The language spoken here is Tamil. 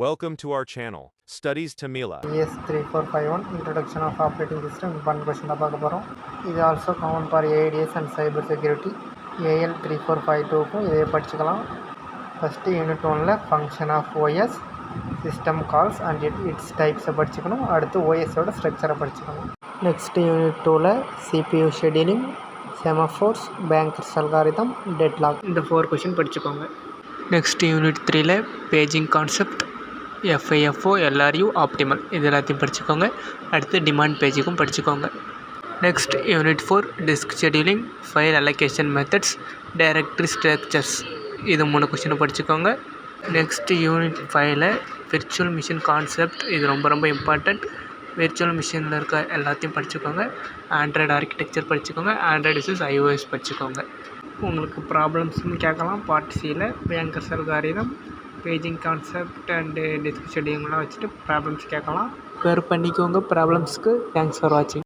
Welcome to our channel, Studies Tamila. ES3451 Introduction of Operating System one question பார்க்க போகிறோம். இது also common for ADS and cyber security. AL3452க்கும் இதே படிச்சுக்கலாம். ஃபஸ்ட்டு யூனிட் 1ல் function of OS, system calls and its டைப்ஸை படிச்சுக்கணும். அடுத்து OSோட ஸ்ட்ரக்சரை படிச்சுக்கணும். நெக்ஸ்ட் யூனிட் 2ல் CPU scheduling, semaphores, banker's algorithm, deadlock இந்த 4 கொஷின் படிச்சுக்கோங்க. நெக்ஸ்ட் யூனிட் 3ல் paging concept, FIFO, LRU, optimal இது எல்லாத்தையும் படிச்சுக்கோங்க. அடுத்து டிமாண்ட் பேஜுக்கும் படிச்சுக்கோங்க. Next unit 4 disk scheduling, file allocation methods, directory structures இது 3 கொஷினை படிச்சுக்கோங்க. நெக்ஸ்ட் யூனிட் 5ல் விர்ச்சுவல் மிஷின் கான்செப்ட் இது ரொம்ப இம்பார்ட்டண்ட். விர்ச்சுவல் மிஷினில் இருக்க எல்லாத்தையும் படிச்சுக்கோங்க. ஆண்ட்ராய்டு ஆர்கிடெக்சர் படிச்சுக்கோங்க. ஆண்ட்ராய்டு விசஸ் iOS படிச்சுக்கோங்க. உங்களுக்கு ப்ராப்ளம்ஸ்னு கேட்கலாம். பார்ட் சியில் banker's algorithm, paging concept and disk ஷெடியூலிங்லாம் வச்சுட்டு ப்ராப்ளம்ஸ் கேட்கலாம். ப்ரிப்பேர் பண்ணிக்கோங்க ப்ராப்ளம்ஸ்க்கு. தேங்க்ஸ் ஃபார் வாட்சிங்.